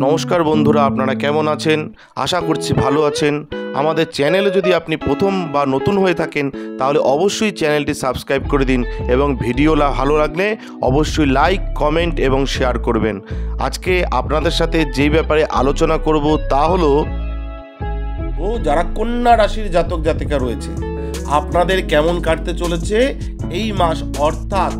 নমস্কার বন্ধুরা, আপনারা কেমন আছেন? আশা করছি ভালো আছেন। আমাদের চ্যানেলে যদি আপনি প্রথম বা নতুন হয়ে থাকেন তাহলে অবশ্যই চ্যানেলটি সাবস্ক্রাইব করে দিন এবং ভিডিও ভালো লাগলে অবশ্যই লাইক, কমেন্ট এবং শেয়ার করবেন। আজকে আপনাদের সাথে যেই ব্যাপারে আলোচনা করব তা হলো যারা কন্যা রাশির জাতক জাতিকা রয়েছে আপনাদের কেমন কাটতে চলেছে এই মাস, অর্থাৎ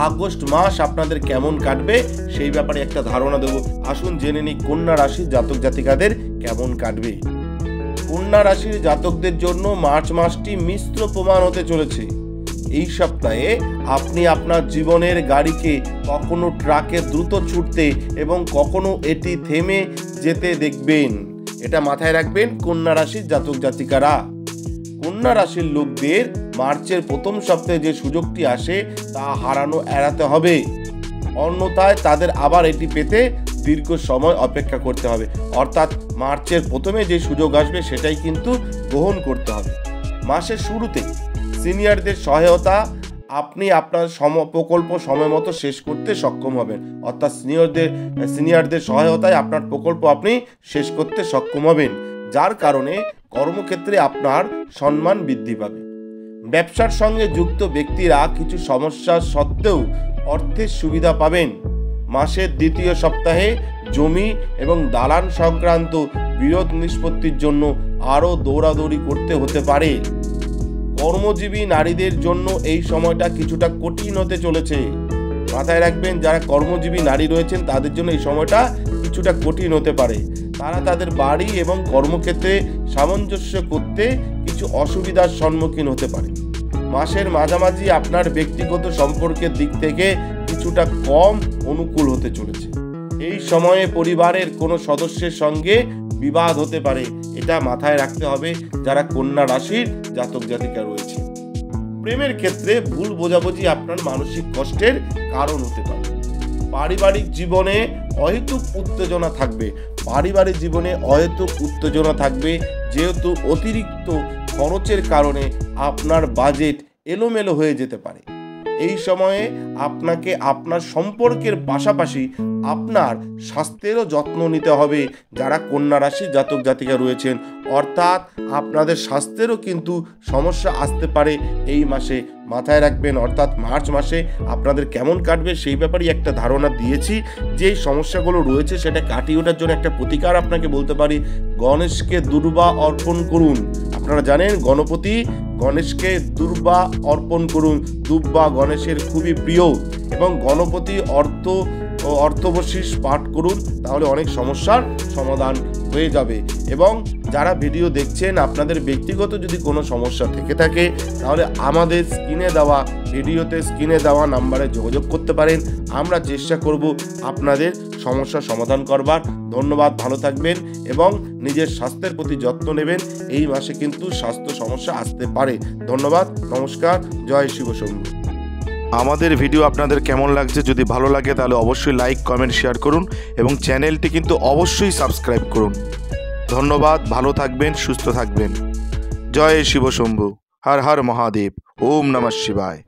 আগস্ট মাস আপনাদের কেমন কাটবে সেই ব্যাপারে একটা ধারণা দেব। আসুন জেনে নিই কন্যা রাশির জাতক জাতিকাদের কেমন কাটবে। কন্যা রাশির জাতকদের জন্য মার্চ মাসটি মিশ্র প্রমাণ হতে চলেছে। এই সপ্তাহে আপনি আপনার জীবনের গাড়িকে কখনো ট্রাকে দ্রুত ছুটতে এবং কখনো এটি থেমে যেতে দেখবেন। এটা মাথায় রাখবেন কন্যা রাশির জাতক জাতিকারা। কন্যা রাশির লোকদের মার্চের প্রথম সপ্তাহে যে সুযোগটি আসে তা হারানো এড়াতে হবে, অন্যথায় তাদের আবার এটি পেতে দীর্ঘ সময় অপেক্ষা করতে হবে। অর্থাৎ মার্চের প্রথমে যে সুযোগ আসবে সেটাই কিন্তু গ্রহণ করতে হবে। মাসের শুরুতে সিনিয়রদের সহায়তা আপনি আপনার প্রকল্প সময় মতো শেষ করতে সক্ষম হবেন। অর্থাৎ সিনিয়রদের সহায়তায় আপনার প্রকল্প আপনি শেষ করতে সক্ষম হবেন, যার কারণে কর্মক্ষেত্রে আপনার সম্মান বৃদ্ধি পাবে। ব্যবসার সঙ্গে যুক্ত ব্যক্তিরা কিছু সমস্যা সত্ত্বেও অর্থের সুবিধা পাবেন। মাসের দ্বিতীয় সপ্তাহে জমি এবং দালান সংক্রান্ত বিরোধ নিষ্পত্তির জন্য আরও দৌড়াদৌড়ি করতে হতে পারে। কর্মজীবী নারীদের জন্য এই সময়টা কিছুটা কঠিন হতে চলেছে। মাথায় রাখবেন, যারা কর্মজীবী নারী রয়েছেন তাদের জন্য এই সময়টা কিছুটা কঠিন হতে পারে। তারা তাদের বাড়ি এবং কর্মক্ষেত্রে সামঞ্জস্য করতে কিছু অসুবিধার সম্মুখীন হতে পারে। মাসের মাঝামাঝি আপনার ব্যক্তিগত সম্পর্কের দিক থেকে কিছুটা কম অনুকূল হতে চলেছে। এই সময়ে পরিবারের কোনো সদস্যের সঙ্গে বিবাদ হতে পারে, এটা মাথায় রাখতে হবে যারা কন্যা রাশির জাতক জাতিকা রয়েছে। প্রেমের ক্ষেত্রে ভুল বোঝাবুঝি আপনার মানসিক কষ্টের কারণ হতে পারে। পারিবারিক জীবনে অহেতুক উত্তেজনা থাকবে যেহেতু অতিরিক্ত খরচের কারণে আপনার বাজেট এলোমেলো হয়ে যেতে পারে। এই সময়ে আপনাকে আপনার সম্পর্কের পাশাপাশি আপনার স্বাস্থ্যেরও যত্ন নিতে হবে যারা কন্যা রাশির জাতক জাতিকা রয়েছেন। অর্থাৎ আপনাদের স্বাস্থ্যেরও কিন্তু সমস্যা আসতে পারে এই মাসে, মাথায় রাখবেন। অর্থাৎ মার্চ মাসে আপনাদের কেমন কাটবে সেই ব্যাপারেই একটা ধারণা দিয়েছি। যে সমস্যাগুলো রয়েছে সেটা কাটিয়ে ওঠার জন্য একটা প্রতিকার আপনাকে বলতে পারি। গণেশকে দুর্বা অর্পণ করুন। আপনারা জানেন গণেশকে দুর্বা অর্পণ করুন। দুর্বা গণেশের খুবই প্রিয় এবং গণপতি অর্থবশীষ পাঠ করুন, তাহলে অনেক সমস্যার সমাধান হয়ে যাবে। এবং যারা ভিডিও দেখছেন আপনাদের ব্যক্তিগত যদি কোনো সমস্যা থেকে থাকে তাহলে আমাদের স্ক্রিনে দেওয়া নাম্বারে যোগাযোগ করতে পারেন। আমরা চেষ্টা করব আপনাদের সমস্যার সমাধান করবার। ধন্যবাদ, ভালো থাকবেন এবং নিজের স্বাস্থ্যের প্রতি যত্ন নেবেন। এই মাসে কিন্তু স্বাস্থ্য সমস্যা আসতে পারে। ধন্যবাদ, নমস্কার, জয় শিব শম্ভু। আমাদের ভিডিও আপনাদের কেমন লাগছে? যদি ভালো লাগে তাহলে অবশ্যই লাইক, কমেন্ট, শেয়ার করুন এবং চ্যানেলটি কিন্তু অবশ্যই সাবস্ক্রাইব করুন। ধন্যবাদ, ভালো থাকবেন, সুস্থ থাকবেন। জয় শিব শম্ভু। হর হর মহাদেব। ওম নমঃ শিবায়।